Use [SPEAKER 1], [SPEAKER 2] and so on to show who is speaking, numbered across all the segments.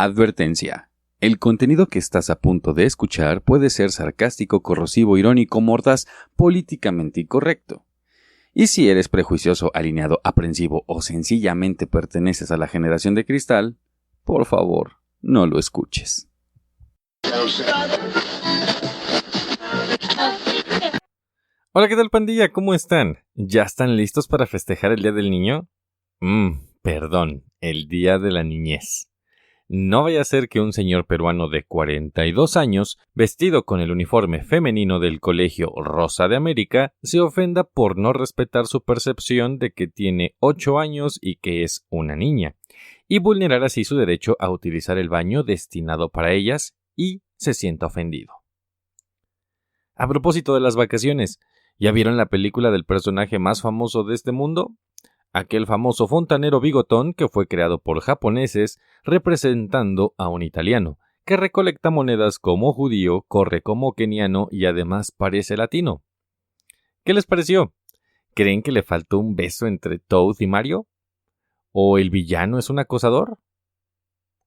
[SPEAKER 1] Advertencia. El contenido que estás a punto de escuchar puede ser sarcástico, corrosivo, irónico, mordaz, políticamente incorrecto. Y si eres prejuicioso, alineado, aprensivo o sencillamente perteneces a la generación de cristal, por favor, no lo escuches.
[SPEAKER 2] Hola, ¿qué tal, pandilla? ¿Cómo están? ¿Ya están listos para festejar el Día del Niño? Perdón, el Día de la Niñez. No vaya a ser que un señor peruano de 42 años, vestido con el uniforme femenino del Colegio Rosa de América, se ofenda por no respetar su percepción de que tiene 8 años y que es una niña, y vulnerar así su derecho a utilizar el baño destinado para ellas y se sienta ofendido. A propósito de las vacaciones, ¿ya vieron la película del personaje más famoso de este mundo? Aquel famoso fontanero bigotón que fue creado por japoneses representando a un italiano, que recolecta monedas como judío, corre como keniano y además parece latino. ¿Qué les pareció? ¿Creen que le faltó un beso entre Toad y Mario? ¿O el villano es un acosador?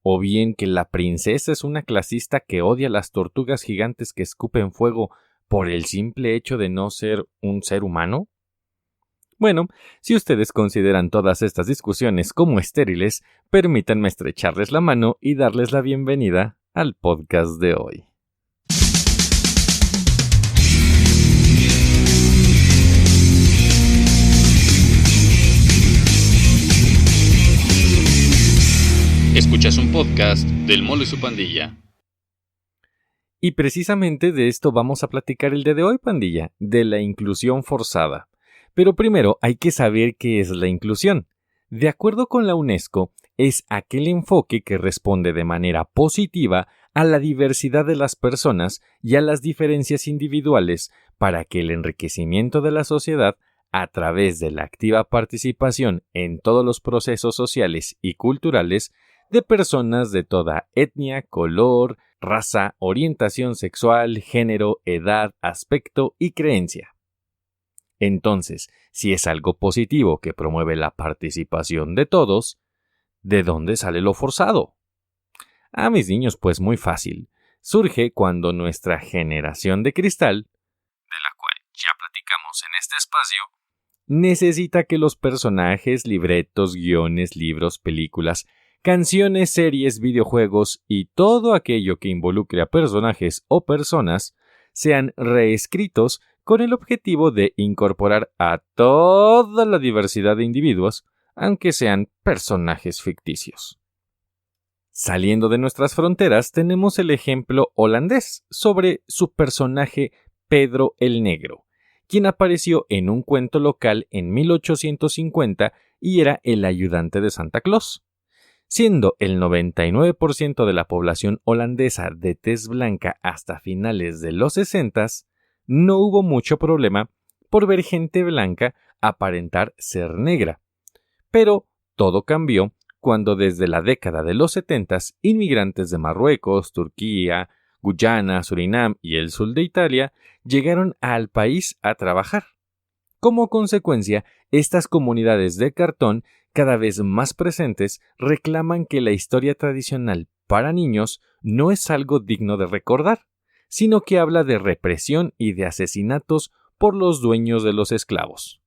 [SPEAKER 2] ¿O bien que la princesa es una clasista que odia las tortugas gigantes que escupen fuego por el simple hecho de no ser un ser humano? Bueno, si ustedes consideran todas estas discusiones como estériles, permítanme estrecharles la mano y darles la bienvenida al podcast de hoy.
[SPEAKER 1] Escuchas un podcast del Molo y su pandilla.
[SPEAKER 2] Y precisamente de esto vamos a platicar el día de hoy, pandilla, de la inclusión forzada. Pero primero hay que saber qué es la inclusión. De acuerdo con la UNESCO, es aquel enfoque que responde de manera positiva a la diversidad de las personas y a las diferencias individuales para que el enriquecimiento de la sociedad, a través de la activa participación en todos los procesos sociales y culturales de personas de toda etnia, color, raza, orientación sexual, género, edad, aspecto y creencia. Entonces, si es algo positivo que promueve la participación de todos, ¿de dónde sale lo forzado? Mis niños, pues muy fácil. Surge cuando nuestra generación de cristal, de la cual ya platicamos en este espacio, necesita que los personajes, libretos, guiones, libros, películas, canciones, series, videojuegos y todo aquello que involucre a personajes o personas sean reescritos con el objetivo de incorporar a toda la diversidad de individuos, aunque sean personajes ficticios. Saliendo de nuestras fronteras, tenemos el ejemplo holandés sobre su personaje Pedro el Negro, quien apareció en un cuento local en 1850 y era el ayudante de Santa Claus. Siendo el 99% de la población holandesa de tez blanca hasta finales de los 60s, no hubo mucho problema por ver gente blanca aparentar ser negra. Pero todo cambió cuando desde la década de los 70s inmigrantes de Marruecos, Turquía, Guyana, Surinam y el sur de Italia llegaron al país a trabajar. Como consecuencia, estas comunidades de cartón, cada vez más presentes, reclaman que la historia tradicional para niños no es algo digno de recordar, sino que habla de represión y de asesinatos por los dueños de los esclavos,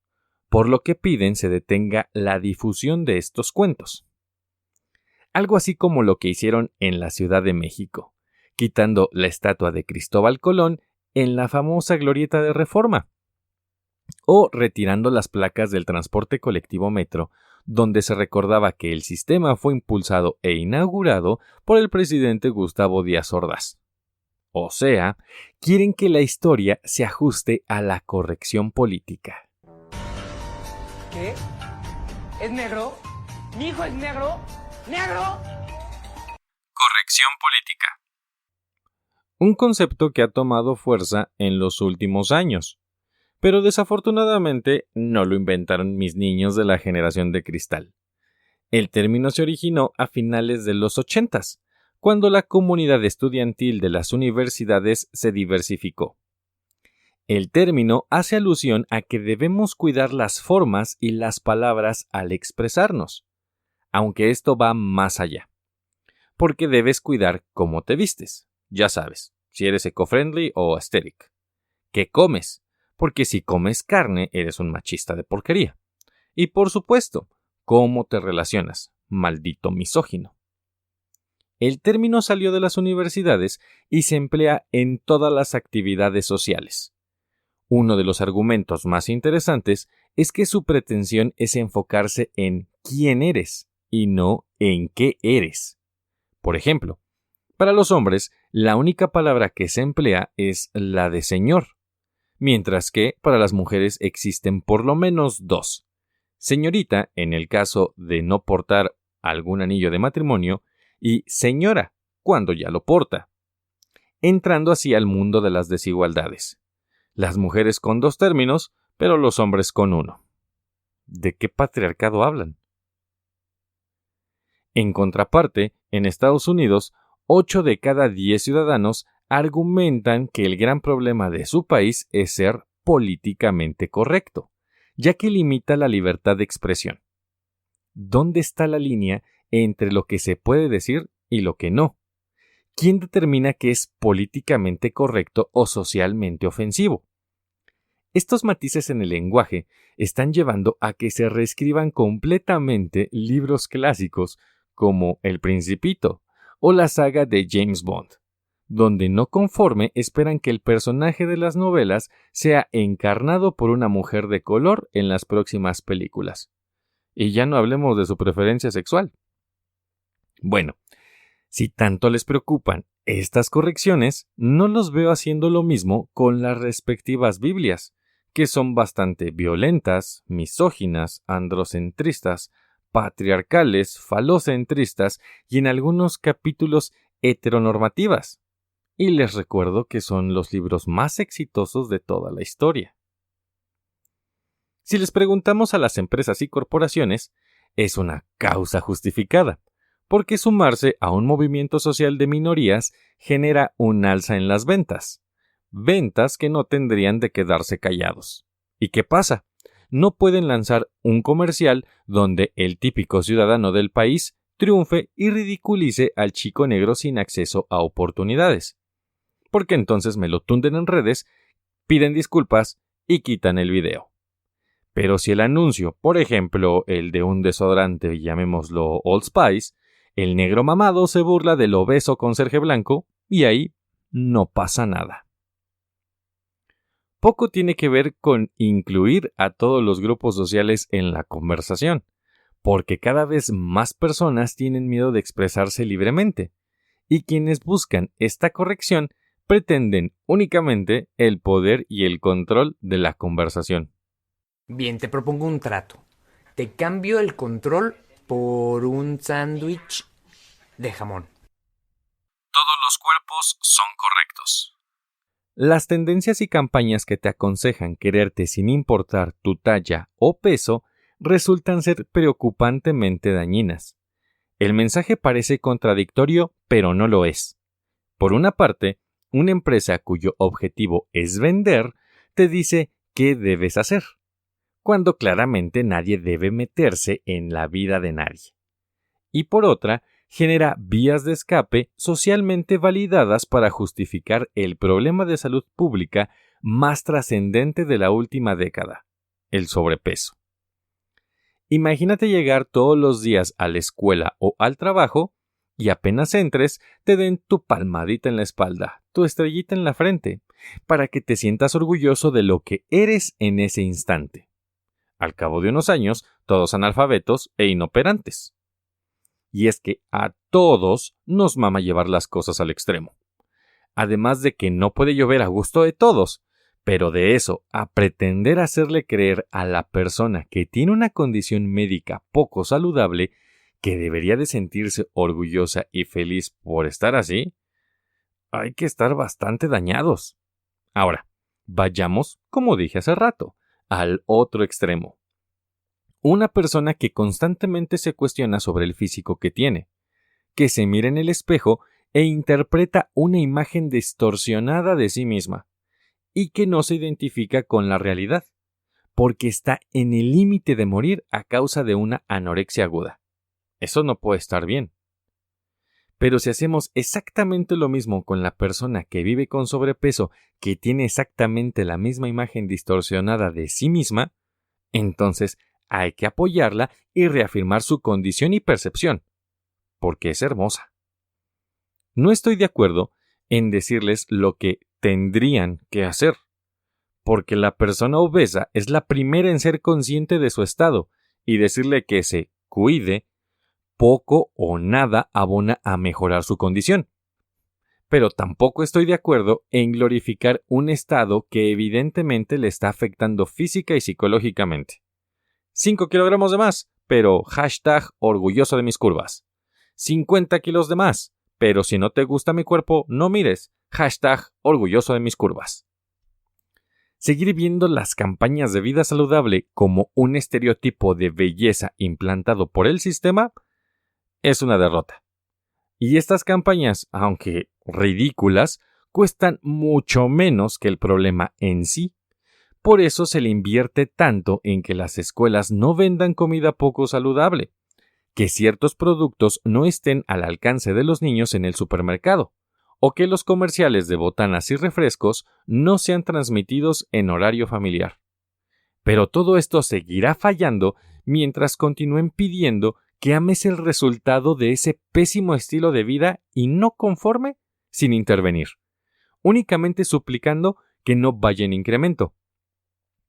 [SPEAKER 2] por lo que piden se detenga la difusión de estos cuentos. Algo así como lo que hicieron en la Ciudad de México, quitando la estatua de Cristóbal Colón en la famosa Glorieta de Reforma, o retirando las placas del transporte colectivo Metro, donde se recordaba que el sistema fue impulsado e inaugurado por el presidente Gustavo Díaz Ordaz. O sea, quieren que la historia se ajuste a la corrección política.
[SPEAKER 3] ¿Qué? ¿Es negro? ¿Mi hijo es negro? ¿Negro?
[SPEAKER 2] Corrección política. Un concepto que ha tomado fuerza en los últimos años, pero desafortunadamente no lo inventaron mis niños de la generación de cristal. El término se originó a finales de los 80s, cuando la comunidad estudiantil de las universidades se diversificó. El término hace alusión a que debemos cuidar las formas y las palabras al expresarnos, aunque esto va más allá. porque debes cuidar cómo te vistes. Ya sabes, si eres eco-friendly o aesthetic. ¿Qué comes? Porque si comes carne, eres un machista de porquería. Y por supuesto, ¿cómo te relacionas? Maldito misógino. El término salió de las universidades y se emplea en todas las actividades sociales. Uno de los argumentos más interesantes es que su pretensión es enfocarse en quién eres y no en qué eres. Por ejemplo, para los hombres, la única palabra que se emplea es la de señor, mientras que para las mujeres existen por lo menos dos. Señorita, en el caso de no portar algún anillo de matrimonio, y señora, cuando ya lo porta. Entrando así al mundo de las desigualdades. Las mujeres con dos términos, pero los hombres con uno. ¿De qué patriarcado hablan? En contraparte, en Estados Unidos, 8 de cada 10 ciudadanos argumentan que el gran problema de su país es ser políticamente correcto, ya que limita la libertad de expresión. ¿Dónde está la línea entre lo que se puede decir y lo que no? ¿Quién determina qué es políticamente correcto o socialmente ofensivo? Estos matices en el lenguaje están llevando a que se reescriban completamente libros clásicos como El Principito o la saga de James Bond, donde no conforme esperan que el personaje de las novelas sea encarnado por una mujer de color en las próximas películas. Y ya no hablemos de su preferencia sexual. Bueno, si tanto les preocupan estas correcciones, no los veo haciendo lo mismo con las respectivas Biblias, que son bastante violentas, misóginas, androcentristas, patriarcales, falocentristas y en algunos capítulos heteronormativas. Y les recuerdo que son los libros más exitosos de toda la historia. Si les preguntamos a las empresas y corporaciones, es una causa justificada, porque sumarse a un movimiento social de minorías genera un alza en las ventas. Ventas que no tendrían de quedarse callados. ¿Y qué pasa? No pueden lanzar un comercial donde el típico ciudadano del país triunfe y ridiculice al chico negro sin acceso a oportunidades. Porque entonces me lo tunden en redes, piden disculpas y quitan el video. Pero si el anuncio, por ejemplo, el de un desodorante, llamémoslo Old Spice, el negro mamado se burla del obeso conserje blanco y ahí no pasa nada. Poco tiene que ver con incluir a todos los grupos sociales en la conversación, porque cada vez más personas tienen miedo de expresarse libremente, y quienes buscan esta corrección pretenden únicamente el poder y el control de la conversación.
[SPEAKER 3] Bien, te propongo un trato. Te cambio el control por un sándwich de jamón.
[SPEAKER 2] Todos los cuerpos son correctos. Las tendencias y campañas que te aconsejan quererte sin importar tu talla o peso resultan ser preocupantemente dañinas. El mensaje parece contradictorio, pero no lo es. Por una parte, una empresa cuyo objetivo es vender te dice qué debes hacer, cuando claramente nadie debe meterse en la vida de nadie. Y por otra, genera vías de escape socialmente validadas para justificar el problema de salud pública más trascendente de la última década, el sobrepeso. Imagínate llegar todos los días a la escuela o al trabajo y apenas entres te den tu palmadita en la espalda, tu estrellita en la frente, para que te sientas orgulloso de lo que eres en ese instante. Al cabo de unos años, todos analfabetos e inoperantes. Y es que a todos nos mama llevar las cosas al extremo. Además de que no puede llover a gusto de todos, pero de eso a pretender hacerle creer a la persona que tiene una condición médica poco saludable que debería de sentirse orgullosa y feliz por estar así, hay que estar bastante dañados. Ahora, vayamos, como dije hace rato, al otro extremo. Una persona que constantemente se cuestiona sobre el físico que tiene, que se mira en el espejo e interpreta una imagen distorsionada de sí misma, y que no se identifica con la realidad, porque está en el límite de morir a causa de una anorexia aguda. Eso no puede estar bien. Pero si hacemos exactamente lo mismo con la persona que vive con sobrepeso, que tiene exactamente la misma imagen distorsionada de sí misma, entonces hay que apoyarla y reafirmar su condición y percepción, porque es hermosa. No estoy de acuerdo en decirles lo que tendrían que hacer, porque la persona obesa es la primera en ser consciente de su estado, y decirle que se cuide poco o nada abona a mejorar su condición. Pero tampoco estoy de acuerdo en glorificar un estado que evidentemente le está afectando física y psicológicamente. 5 kilogramos de más, pero #orgulloso de mis curvas. 50 kilos de más, pero si no te gusta mi cuerpo, no mires. #orgulloso de mis curvas. Seguir viendo las campañas de vida saludable como un estereotipo de belleza implantado por el sistema es una derrota. Y estas campañas, aunque ridículas, cuestan mucho menos que el problema en sí. Por eso se le invierte tanto en que las escuelas no vendan comida poco saludable, que ciertos productos no estén al alcance de los niños en el supermercado, o que los comerciales de botanas y refrescos no sean transmitidos en horario familiar. Pero todo esto seguirá fallando mientras continúen pidiendo que ames el resultado de ese pésimo estilo de vida y no conforme sin intervenir, únicamente suplicando que no vaya en incremento.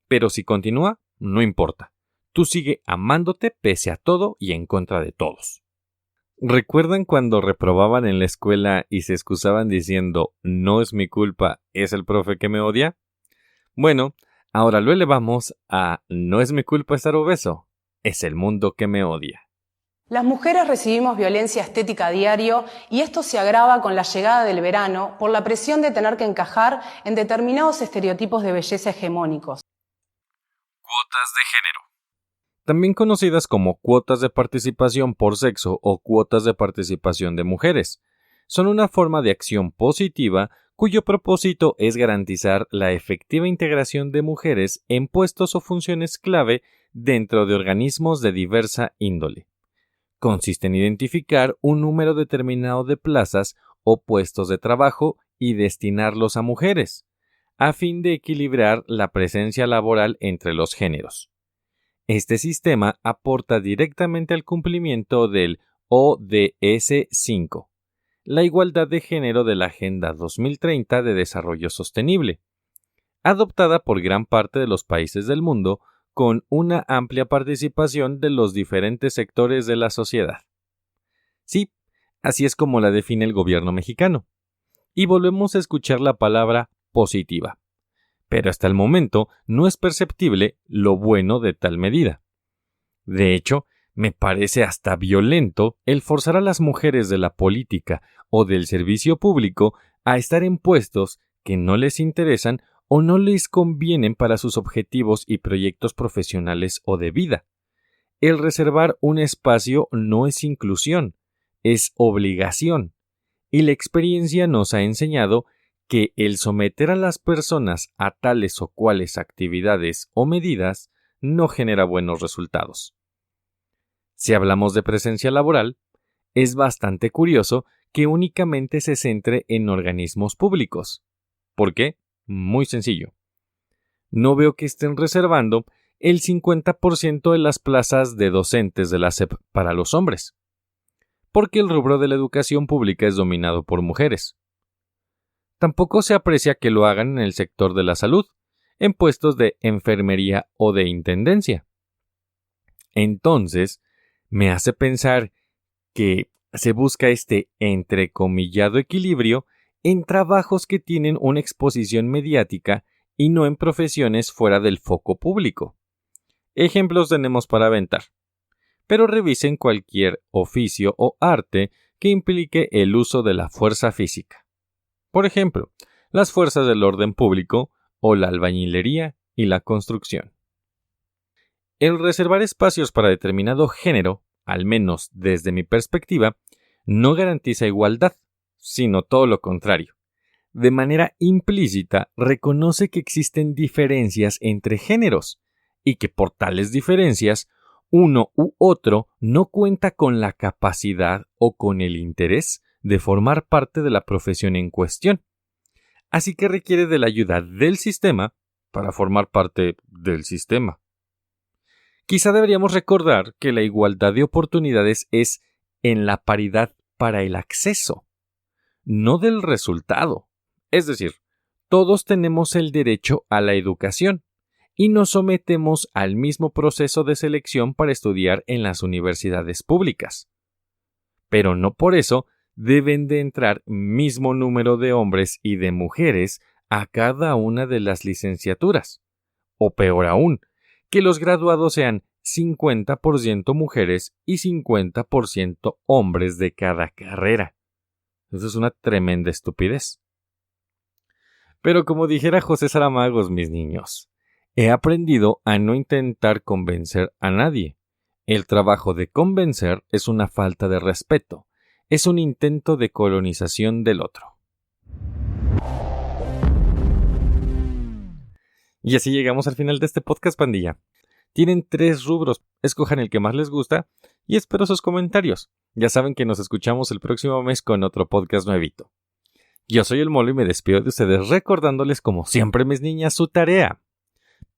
[SPEAKER 2] Pero si continúa, no importa. Tú sigue amándote pese a todo y en contra de todos. ¿Recuerdan cuando reprobaban en la escuela y se excusaban diciendo no es mi culpa, es el profe que me odia? Bueno, ahora lo elevamos a no es mi culpa estar obeso, es el mundo que me odia.
[SPEAKER 4] Las mujeres recibimos violencia estética a diario y esto se agrava con la llegada del verano por la presión de tener que encajar en determinados estereotipos de belleza hegemónicos.
[SPEAKER 2] Cuotas de género. También conocidas como cuotas de participación por sexo o cuotas de participación de mujeres, son una forma de acción positiva cuyo propósito es garantizar la efectiva integración de mujeres en puestos o funciones clave dentro de organismos de diversa índole. Consiste en identificar un número determinado de plazas o puestos de trabajo y destinarlos a mujeres, a fin de equilibrar la presencia laboral entre los géneros. Este sistema aporta directamente al cumplimiento del ODS 5, la igualdad de género de la Agenda 2030 de Desarrollo Sostenible, adoptada por gran parte de los países del mundo con una amplia participación de los diferentes sectores de la sociedad. Sí, así es como la define el gobierno mexicano. Y volvemos a escuchar la palabra positiva. Pero hasta el momento no es perceptible lo bueno de tal medida. De hecho, me parece hasta violento el forzar a las mujeres de la política o del servicio público a estar en puestos que no les interesan o no les convienen para sus objetivos y proyectos profesionales o de vida. El reservar un espacio no es inclusión, es obligación, y la experiencia nos ha enseñado que el someter a las personas a tales o cuales actividades o medidas no genera buenos resultados. Si hablamos de presencia laboral, es bastante curioso que únicamente se centre en organismos públicos. ¿Por qué? Muy sencillo. No veo que estén reservando el 50% de las plazas de docentes de la SEP para los hombres, porque el rubro de la educación pública es dominado por mujeres. Tampoco se aprecia que lo hagan en el sector de la salud, en puestos de enfermería o de intendencia. Entonces, me hace pensar que se busca este entrecomillado equilibrio en trabajos que tienen una exposición mediática y no en profesiones fuera del foco público. Ejemplos tenemos para aventar, pero revisen cualquier oficio o arte que implique el uso de la fuerza física. Por ejemplo, las fuerzas del orden público o la albañilería y la construcción. El reservar espacios para determinado género, al menos desde mi perspectiva, no garantiza igualdad, sino todo lo contrario. De manera implícita, reconoce que existen diferencias entre géneros y que por tales diferencias, uno u otro no cuenta con la capacidad o con el interés de formar parte de la profesión en cuestión. Así que requiere de la ayuda del sistema para formar parte del sistema. Quizá deberíamos recordar que la igualdad de oportunidades es en la paridad para el acceso, no del resultado. Es decir, todos tenemos el derecho a la educación y nos sometemos al mismo proceso de selección para estudiar en las universidades públicas. Pero no por eso deben de entrar mismo número de hombres y de mujeres a cada una de las licenciaturas. O peor aún, que los graduados sean 50% mujeres y 50% hombres de cada carrera. Eso es una tremenda estupidez. Pero como dijera José Saramagos, mis niños, he aprendido a no intentar convencer a nadie. El trabajo de convencer es una falta de respeto. Es un intento de colonización del otro. Y así llegamos al final de este podcast, pandilla. Tienen 3 rubros, escojan el que más les gusta y espero sus comentarios. Ya saben que nos escuchamos el próximo mes con otro podcast nuevito. Yo soy el Molo y me despido de ustedes recordándoles como siempre, mis niñas, su tarea.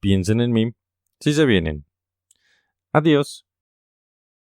[SPEAKER 2] Piensen en mí si se vienen. Adiós.